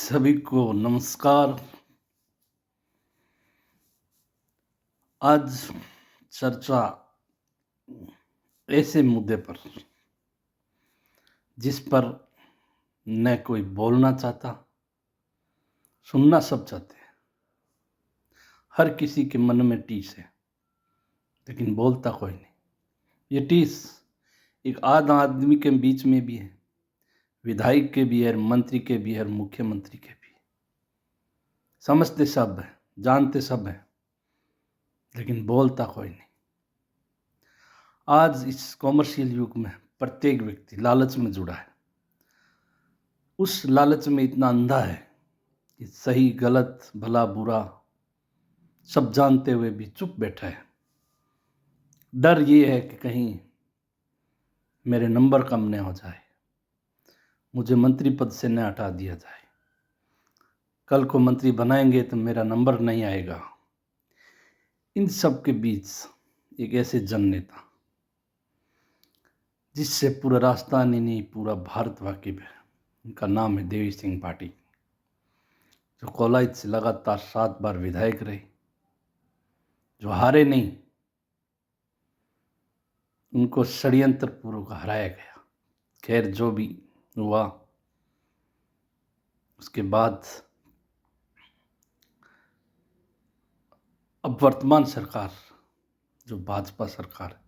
सभी को नमस्कार। आज चर्चा ऐसे मुद्दे पर जिस पर न कोई बोलना चाहता, सुनना सब चाहते हैं। हर किसी के मन में टीस है, लेकिन बोलता कोई नहीं। ये टीस एक आध आदमी के बीच में भी है, विधायक के भी है, मंत्री के भी है, मुख्यमंत्री के भी। समझते सब है, जानते सब है, लेकिन बोलता कोई नहीं। आज इस कॉमर्शियल युग में प्रत्येक व्यक्ति लालच में जुड़ा है। उस लालच में इतना अंधा है कि सही गलत भला बुरा सब जानते हुए भी चुप बैठा है। डर ये है कि कहीं मेरे नंबर कम न हो जाए, मुझे मंत्री पद से न हटा दिया जाए। कल को मंत्री बनाएंगे तो मेरा नंबर नहीं आएगा। इन सब के बीच एक ऐसे जन नेता जिससे पूरा राजस्थान ही नहीं, पूरा भारत वाकिफ है। उनका नाम है देवी सिंह भाटी, जो कोलाइच से लगातार 7 बार विधायक रहे, जो हारे नहीं। उनको षड्यंत्र पूर्वक हराया गया। खैर, जो भी हुआ, उसके बाद अब वर्तमान सरकार जो भाजपा सरकार है,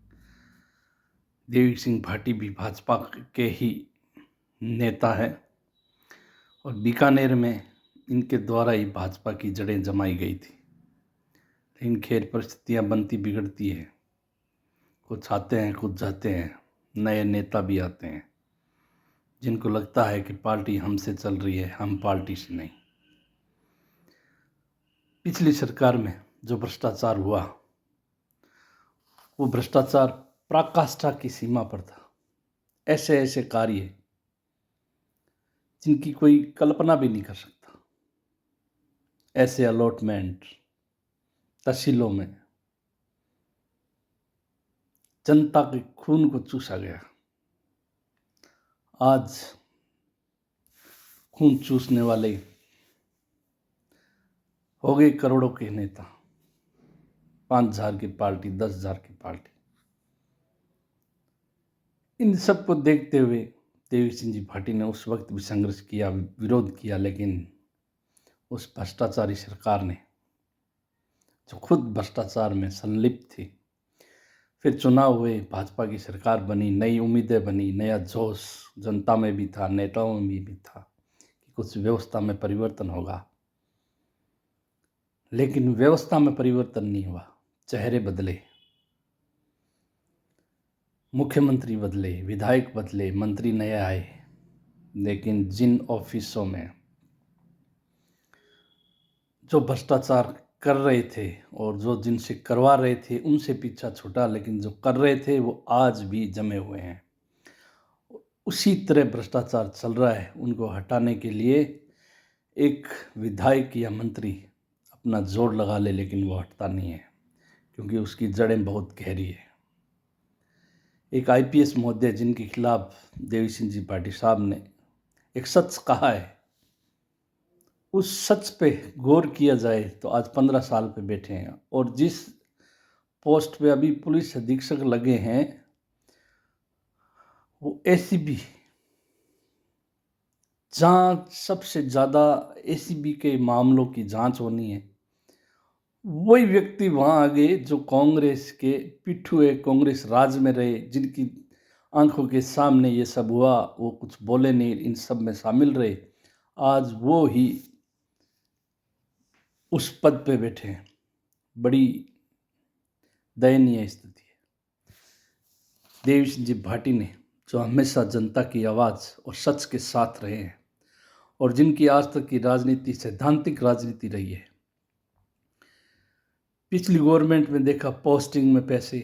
देवी सिंह भाटी भी भाजपा के ही नेता हैं और बीकानेर में इनके द्वारा ही भाजपा की जड़ें जमाई गई थी। लेकिन खैर, परिस्थितियां बनती बिगड़ती है। कुछ आते हैं, कुछ जाते हैं, नए नेता भी आते हैं जिनको लगता है कि पार्टी हमसे चल रही है, हम पार्टी से नहीं। पिछली सरकार में जो भ्रष्टाचार हुआ, वो भ्रष्टाचार पराकाष्ठा की सीमा पर था। ऐसे ऐसे कार्य जिनकी कोई कल्पना भी नहीं कर सकता। ऐसे अलॉटमेंट तहसीलों में जनता के खून को चूसा गया। आज खून चूसने वाले हो गए करोड़ों के नेता। 5,000 की पार्टी, 10,000 की पार्टी। इन सब को देखते हुए देवी सिंह जी भाटी ने उस वक्त भी संघर्ष किया, विरोध किया, लेकिन उस भ्रष्टाचारी सरकार ने, जो खुद भ्रष्टाचार में संलिप्त थी, फिर चुनाव हुए, भाजपा की सरकार बनी, नई उम्मीदें बनी, नया जोश जनता में भी था, नेताओं में भी था कि कुछ व्यवस्था में परिवर्तन होगा। लेकिन व्यवस्था में परिवर्तन नहीं हुआ। चेहरे बदले, मुख्यमंत्री बदले, विधायक बदले, मंत्री नए आए, लेकिन जिन ऑफिसों में जो भ्रष्टाचार कर रहे थे और जो जिनसे करवा रहे थे उनसे पीछा छूटा, लेकिन जो कर रहे थे वो आज भी जमे हुए हैं। उसी तरह भ्रष्टाचार चल रहा है। उनको हटाने के लिए एक विधायक या मंत्री अपना जोर लगा ले, लेकिन वो हटता नहीं है, क्योंकि उसकी जड़ें बहुत गहरी है। एक IPS महोदय जिनके खिलाफ देवी सिंह जी भाटी साहब ने एक सच कहा है, उस सच पे गौर किया जाए तो आज 15 साल पे बैठे हैं, और जिस पोस्ट पे अभी पुलिस अधीक्षक लगे हैं वो ACB, जहाँ सबसे ज़्यादा ACB के मामलों की जांच होनी है, वही व्यक्ति वहाँ आ गए जो कांग्रेस के पिट्ठू है, कांग्रेस राज में रहे, जिनकी आंखों के सामने ये सब हुआ, वो कुछ बोले नहीं, इन सब में शामिल रहे। आज वो ही उस पद पे बैठे हैं। बड़ी दयनीय स्थिति है। देवी सिंह जी भाटी ने, जो हमेशा जनता की आवाज़ और सच के साथ रहे हैं और जिनकी आज तक की राजनीति सैद्धांतिक राजनीति रही है। पिछली गवर्नमेंट में देखा, पोस्टिंग में पैसे,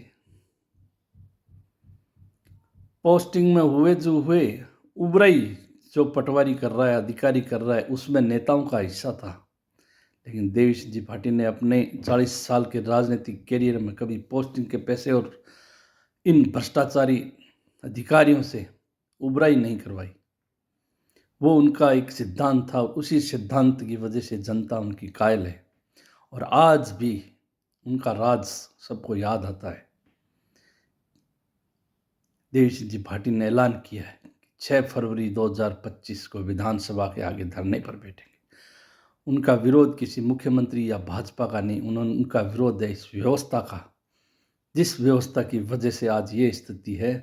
पोस्टिंग में हुए जो हुए, उबराई जो पटवारी कर रहा है, अधिकारी कर रहा है, उसमें नेताओं का हिस्सा था। लेकिन देवी सिंह जी भाटी ने अपने 40 साल के राजनीतिक कैरियर में कभी पोस्टिंग के पैसे और इन भ्रष्टाचारी अधिकारियों से उबराई नहीं करवाई। वो उनका एक सिद्धांत था, उसी सिद्धांत की वजह से जनता उनकी कायल है और आज भी उनका राज सबको याद आता है। देवी सिंह जी भाटी ने ऐलान किया है कि 6 फरवरी 2025 को विधानसभा के आगे धरने पर बैठेंगे। उनका विरोध किसी मुख्यमंत्री या भाजपा का नहीं, उनका विरोध है इस व्यवस्था का, जिस व्यवस्था की वजह से आज ये स्थिति है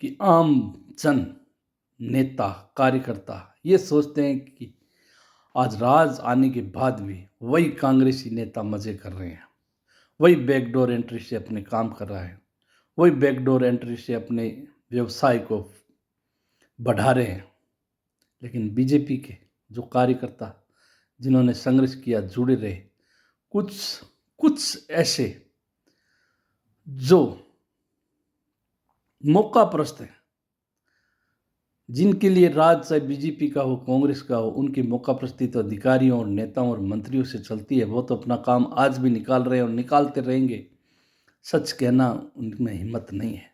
कि आम जन, नेता, कार्यकर्ता ये सोचते हैं कि आज राज आने के बाद भी वही कांग्रेसी नेता मजे कर रहे हैं, वही बैकडोर एंट्री से अपने काम कर रहा है, वही बैकडोर एंट्री से अपने व्यवसाय को बढ़ा रहे हैं। लेकिन बीजेपी के जो कार्यकर्ता जिन्होंने संघर्ष किया जुड़े रहे, कुछ कुछ ऐसे जो मौका परस्त हैं, जिनके लिए राज चाहे बीजेपी का हो, कांग्रेस का हो, उनकी मौका परस्ती तो अधिकारियों और नेताओं और मंत्रियों से चलती है। वो तो अपना काम आज भी निकाल रहे हैं और निकालते रहेंगे। सच कहना उनमें हिम्मत नहीं है।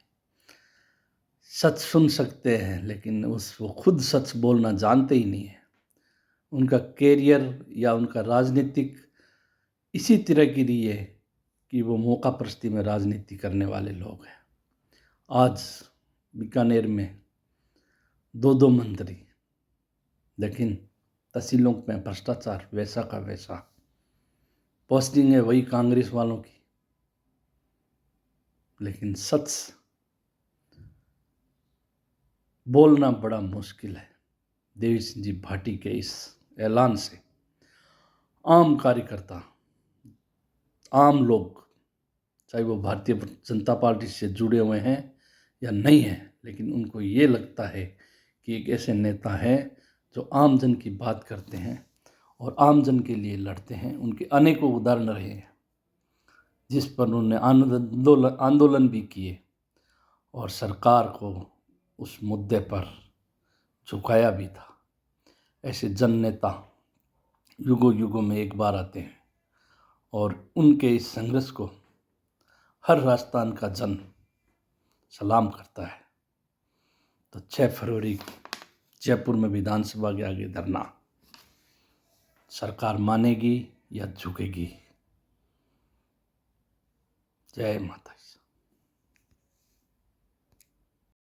सच सुन सकते हैं लेकिन वो खुद सच बोलना जानते ही नहीं है। उनका कैरियर या उनका राजनीतिक इसी तरह की रही है कि वो मौका परस्ती में राजनीति करने वाले लोग हैं। आज बीकानेर में 2 मंत्री, लेकिन तहसीलों में भ्रष्टाचार वैसा का वैसा, पोस्टिंग है वही कांग्रेस वालों की। लेकिन सच बोलना बड़ा मुश्किल है। देवी सिंह जी भाटी के इस ऐलान से आम कार्यकर्ता, आम लोग, चाहे वो भारतीय जनता पार्टी से जुड़े हुए हैं या नहीं हैं, लेकिन उनको ये लगता है कि एक ऐसे नेता हैं जो आम जन की बात करते हैं और आम जन के लिए लड़ते हैं। उनके अनेकों उदाहरण रहे हैं जिस पर उन्होंने आंदोलन भी किए और सरकार को उस मुद्दे पर झुकाया भी था। ऐसे जन नेता युगों युगों में एक बार आते हैं और उनके इस संघर्ष को हर राजस्थान का जन सलाम करता है। तो 6 फरवरी जयपुर में विधानसभा के आगे धरना, सरकार मानेगी या झुकेगी? जय माता।